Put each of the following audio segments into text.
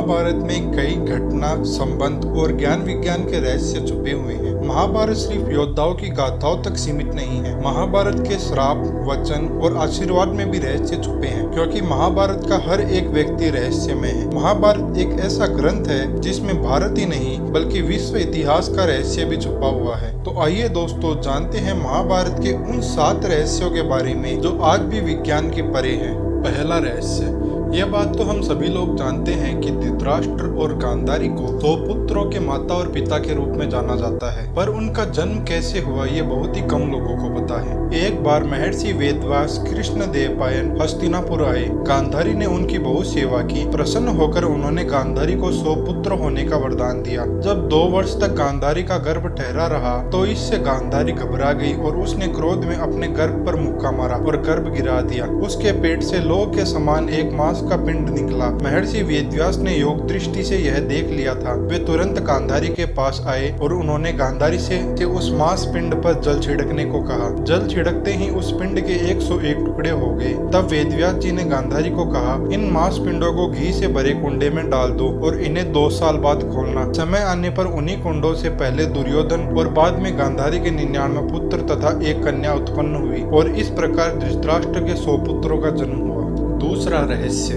महाभारत में कई घटना, संबंध और ज्ञान विज्ञान के रहस्य छुपे हुए हैं। महाभारत सिर्फ योद्धाओं की गाथाओं तक सीमित नहीं है। महाभारत के श्राप, वचन और आशीर्वाद में भी रहस्य छुपे हैं, क्योंकि महाभारत का हर एक व्यक्ति रहस्यमय है। महाभारत एक ऐसा ग्रंथ है जिसमें भारत ही नहीं बल्कि विश्व इतिहास का रहस्य भी छुपा हुआ है। तो आइए दोस्तों, जानते हैं महाभारत के उन 7 रहस्यों के बारे में जो आज भी विज्ञान के परे हैं। पहला रहस्य, यह बात तो हम सभी लोग जानते हैं कि धृतराष्ट्र और गांधारी को 2 पुत्रों के माता और पिता के रूप में जाना जाता है, पर उनका जन्म कैसे हुआ ये बहुत ही कम लोगों को पता है। एक बार महर्षि वेदव्यास कृष्णदेवराय हस्तिनापुर आए। गांधारी ने उनकी बहुत सेवा की। प्रसन्न होकर उन्होंने गांधारी को 100 पुत्र होने का वरदान दिया। जब 2 वर्ष तक गांधारी का गर्भ ठहरा रहा तो इससे गांधारी घबरा गई और उसने क्रोध में अपने गर्भ पर मुक्का मारा और गर्भ गिरा दिया। उसके पेट से लोह के समान एक मांस का पिंड निकला। महर्षि वेदव्यास ने योग दृष्टि से यह देख लिया था। वे तुरंत गांधारी के पास आए और उन्होंने गांधारी से उस मांस पिंड पर जल छिड़कने को कहा। जल छिड़कते ही उस पिंड के 101 टुकड़े हो गए। तब वेदव्यास जी ने गांधारी को कहा, इन मांस पिंडों को घी से भरे कुंडे में डाल दो और इन्हें 2 साल बाद खोलना। समय आने पर उन्हीं कुंडों से पहले दुर्योधन और बाद में गांधारी के 99 पुत्र तथा एक कन्या उत्पन्न हुई और इस प्रकार धृतराष्ट्र के 100 पुत्रों का जन्म हुआ। दूसरा रहस्य,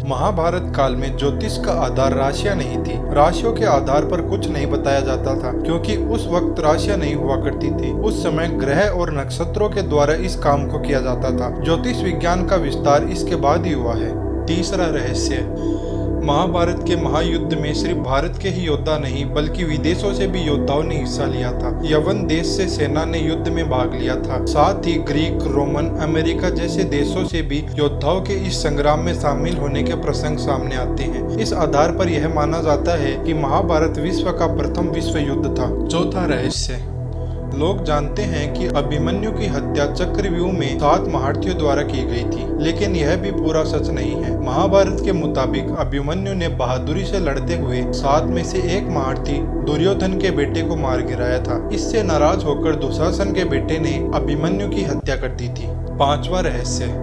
महाभारत काल में ज्योतिष का आधार राशियां नहीं थी। राशियों के आधार पर कुछ नहीं बताया जाता था, क्योंकि उस वक्त राशियां नहीं हुआ करती थी। उस समय ग्रह और नक्षत्रों के द्वारा इस काम को किया जाता था। ज्योतिष विज्ञान का विस्तार इसके बाद ही हुआ है। तीसरा रहस्य, महाभारत के महायुद्ध में सिर्फ भारत के ही योद्धा नहीं बल्कि विदेशों से भी योद्धाओं ने हिस्सा लिया था। यवन देश से सेना ने युद्ध में भाग लिया था। साथ ही ग्रीक, रोमन, अमेरिका जैसे देशों से भी योद्धाओं के इस संग्राम में शामिल होने के प्रसंग सामने आते हैं। इस आधार पर यह माना जाता है कि महाभारत विश्व का प्रथम विश्व युद्ध था। चौथा रहस्य, लोग जानते हैं कि अभिमन्यु की हत्या चक्रव्यूह में 7 महारथियों द्वारा की गई थी, लेकिन यह भी पूरा सच नहीं है। महाभारत के मुताबिक अभिमन्यु ने बहादुरी से लड़ते हुए 7 में से एक महारथी दुर्योधन के बेटे को मार गिराया था। इससे नाराज होकर दुशासन के बेटे ने अभिमन्यु की हत्या कर दी थी। 5वां रहस्य,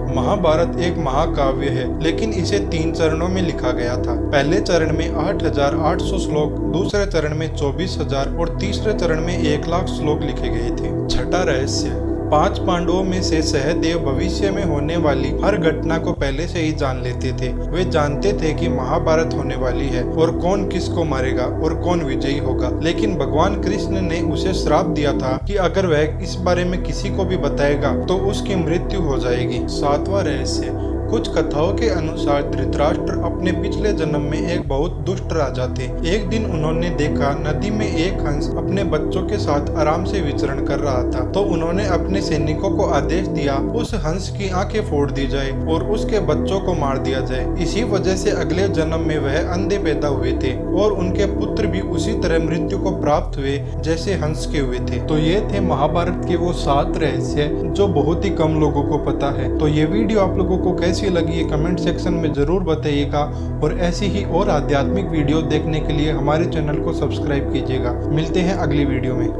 महाभारत एक महाकाव्य है, लेकिन इसे 3 चरणों में लिखा गया था। पहले चरण में 8800 श्लोक, दूसरे चरण में 24,000 और तीसरे चरण में 1,00,000 श्लोक लिखे गए थे। छठा रहस्य, 5 पांडवों में से सहदेव भविष्य में होने वाली हर घटना को पहले से ही जान लेते थे। वे जानते थे कि महाभारत होने वाली है और कौन किसको मारेगा और कौन विजयी होगा, लेकिन भगवान कृष्ण ने उसे श्राप दिया था कि अगर वह इस बारे में किसी को भी बताएगा तो उसकी मृत्यु हो जाएगी। 7वां रहस्य, कुछ कथाओं के अनुसार धृतराष्ट्र अपने पिछले जन्म में एक बहुत दुष्ट राजा थे। एक दिन उन्होंने देखा नदी में एक हंस अपने बच्चों के साथ आराम से विचरण कर रहा था, तो उन्होंने अपने सैनिकों को आदेश दिया उस हंस की आंखें फोड़ दी जाए और उसके बच्चों को मार दिया जाए। इसी वजह से अगले जन्म में वह अंधे पैदा हुए थे और उनके पुत्र भी उसी तरह मृत्यु को प्राप्त हुए जैसे हंस के हुए थे। तो ये थे महाभारत के वो 7 रहस्य जो बहुत ही कम लोगों को पता है। तो ये वीडियो आप लोगों को कैसी लगी है कमेंट सेक्शन में जरूर बताइएगा और ऐसी ही और आध्यात्मिक वीडियो देखने के लिए हमारे चैनल को सब्सक्राइब कीजिएगा। मिलते हैं अगली वीडियो में।